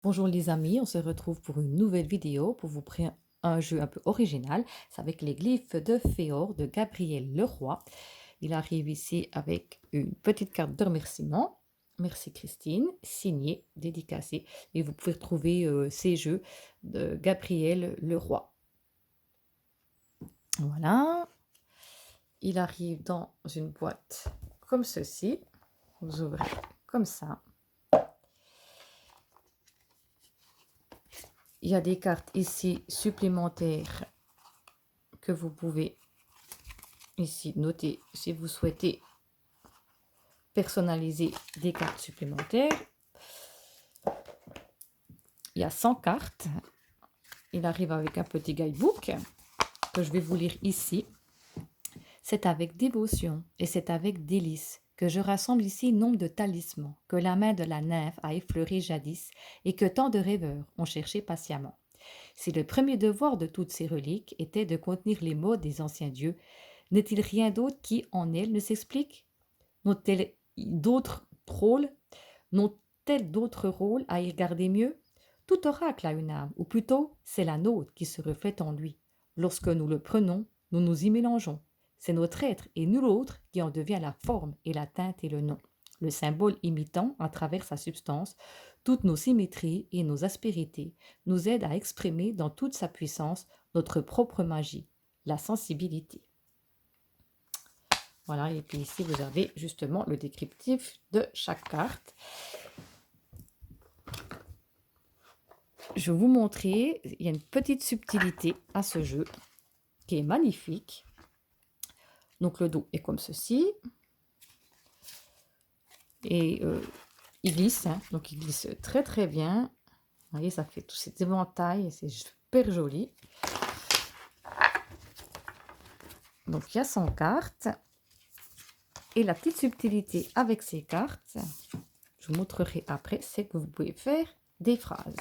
Bonjour les amis, on se retrouve pour une nouvelle vidéo pour vous présenter un jeu un peu original. C'est avec les glyphes de Féor de Gabriel Leroy. Il arrive ici avec une petite carte de remerciement. Merci Christine, signée, dédicacée. Et vous pouvez retrouver ces jeux de Gabriel Leroy. Voilà. Il arrive dans une boîte comme ceci. Vous ouvrez comme ça. Il y a des cartes ici supplémentaires que vous pouvez ici noter si vous souhaitez personnaliser des cartes supplémentaires. Il y a 100 cartes. Il arrive avec un petit guidebook que je vais vous lire ici. C'est avec dévotion et c'est avec délice que je rassemble ici nombre de talismans que la main de la nymphe a effleurés jadis et que tant de rêveurs ont cherché patiemment. Si le premier devoir de toutes ces reliques était de contenir les mots des anciens dieux, n'est-il rien d'autre qui, en elles, ne s'explique? N'ont-elles d'autres rôles? N'ont-elles d'autres rôles à y regarder mieux? Tout oracle a une âme, ou plutôt, c'est la nôtre qui se reflète en lui. Lorsque nous le prenons, nous nous y mélangeons. C'est notre être et nul autre qui en devient la forme et la teinte et le nom. Le symbole imitant, à travers sa substance, toutes nos symétries et nos aspérités, nous aide à exprimer dans toute sa puissance notre propre magie, la sensibilité. Voilà, et puis ici, vous avez justement le descriptif de chaque carte. Je vais vous montrer, il y a une petite subtilité à ce jeu qui est magnifique. Donc le dos est comme ceci. Et il glisse, hein, donc il glisse très très bien. Vous voyez, ça fait tous ces éventails, c'est super joli. Donc il y a 100 cartes. Et la petite subtilité avec ces cartes, je vous montrerai après, c'est que vous pouvez faire des phrases.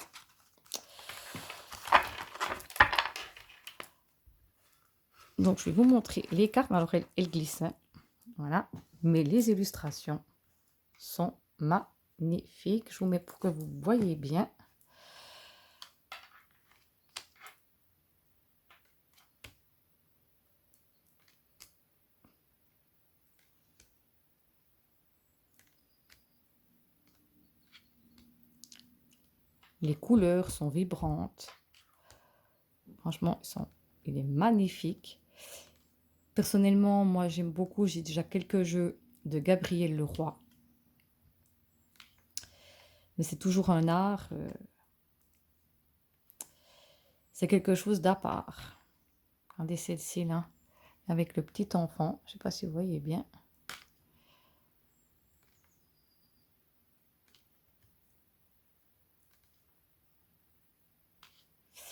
Donc je vais vous montrer les cartes, alors elles glissent, hein, voilà, mais les illustrations sont magnifiques. Je vous mets pour que vous voyez bien. Les couleurs sont vibrantes. Franchement, il est magnifique. Personnellement, moi, j'aime beaucoup. J'ai déjà quelques jeux de Gabriel Leroy. Mais c'est toujours un art. C'est quelque chose d'à part. Regardez celle-ci, là, avec le petit enfant. Je ne sais pas si vous voyez bien.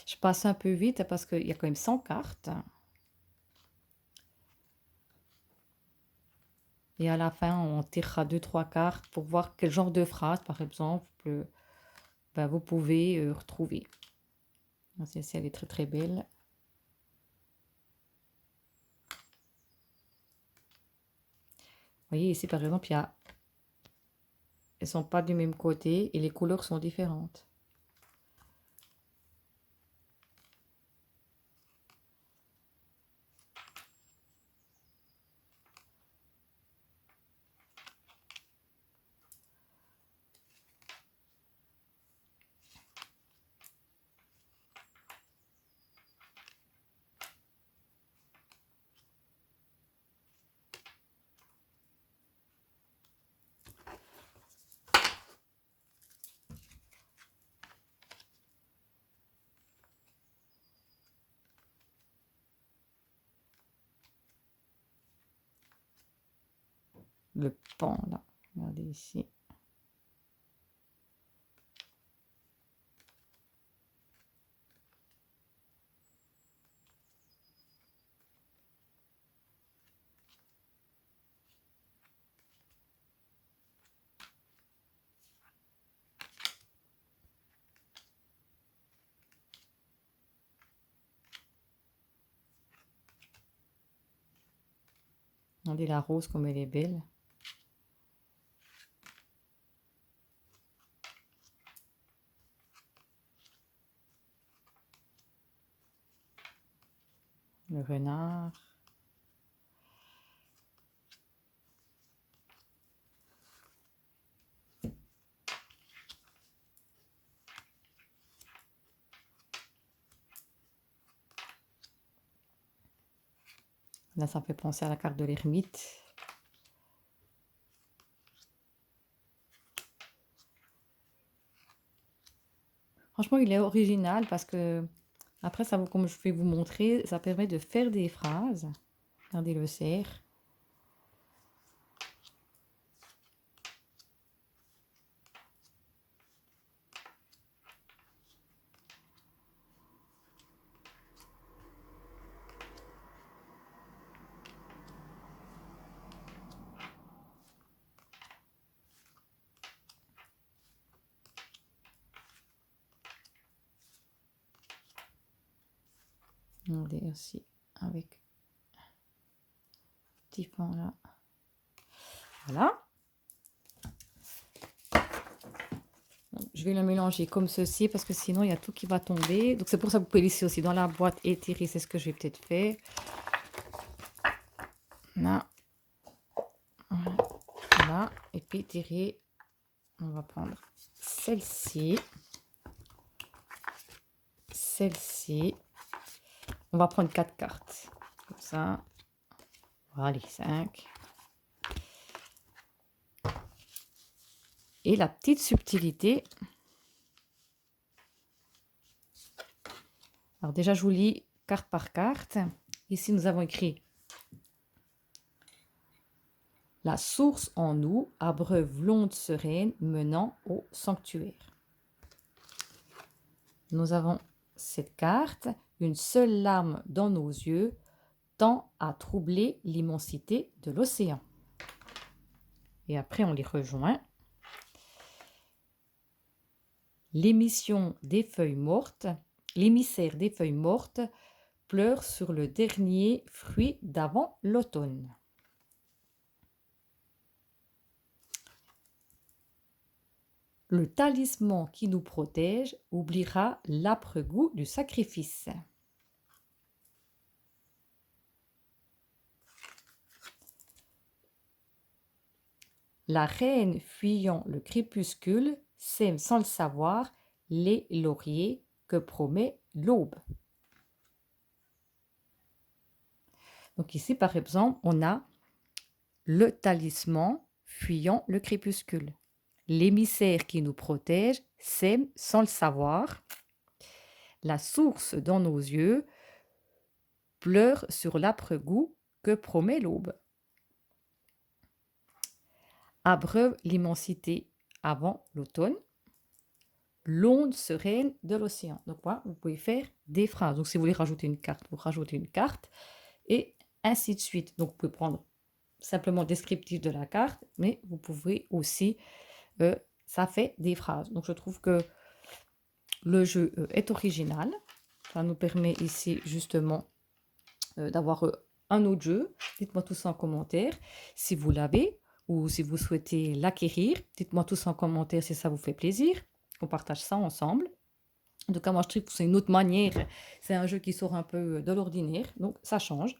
Je passe un peu vite parce qu'il y a quand même 100 cartes. Et à la fin, on tirera 2-3 cartes pour voir quel genre de phrase, par exemple, ben, vous pouvez retrouver. Celle-ci, elle est très très belle. Vous voyez ici, par exemple, elles ne sont pas du même côté et les couleurs sont différentes. Le pan, là. Regardez ici. Regardez la rose comme elle est belle. le renard. Là, ça me fait penser à la carte de l'ermite. Franchement, il est original parce que, après, ça, comme je vais vous montrer, ça permet de faire des phrases. Regardez le cerf. Regardez aussi avec petit pan là. Voilà. Je vais le mélanger comme ceci parce que sinon il y a tout qui va tomber. Donc c'est pour ça que vous pouvez laisser aussi dans la boîte et tirer. C'est ce que j'ai peut-être fait. Là. Voilà. Et puis tirer. On va prendre celle-ci. Celle-ci. On va prendre 4 cartes. Comme ça. Voilà les 5. Et la petite subtilité. Alors déjà, je vous lis carte par carte. Ici, nous avons écrit la source en nous abreuve l'onde sereine menant au sanctuaire. Nous avons cette carte. Une seule larme dans nos yeux tend à troubler l'immensité de l'océan. Et après, on les rejoint. L'émission des feuilles mortes, l'émissaire des feuilles mortes pleure sur le dernier fruit d'avant l'automne. Le talisman qui nous protège oubliera l'âpre goût du sacrifice. La reine fuyant le crépuscule sème sans le savoir les lauriers que promet l'aube. Donc ici, par exemple, on a le talisman fuyant le crépuscule. L'émissaire qui nous protège sème sans le savoir. La source dans nos yeux pleure sur l'âpre goût que promet l'aube. Abreuve l'immensité avant l'automne. L'onde sereine de l'océan. Donc voilà, vous pouvez faire des phrases. Donc si vous voulez rajouter une carte, vous rajoutez une carte et ainsi de suite. Donc vous pouvez prendre simplement le descriptif de la carte, mais vous pouvez aussi, ça fait des phrases. Donc je trouve que le jeu est original. Ça nous permet ici justement d'avoir un autre jeu. Dites-moi tout ça en commentaire si vous l'avez ou si vous souhaitez l'acquérir. Dites-moi tout ça en commentaire si ça vous fait plaisir. On partage ça ensemble. En tout cas, moi, je trouve que c'est une autre manière. C'est un jeu qui sort un peu de l'ordinaire, donc ça change.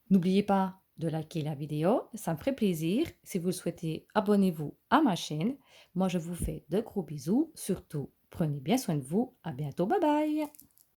N'oubliez pas de liker la vidéo, ça me ferait plaisir. Si vous le souhaitez, abonnez-vous à ma chaîne. Moi, je vous fais de gros bisous. Surtout, prenez bien soin de vous. À bientôt, bye bye.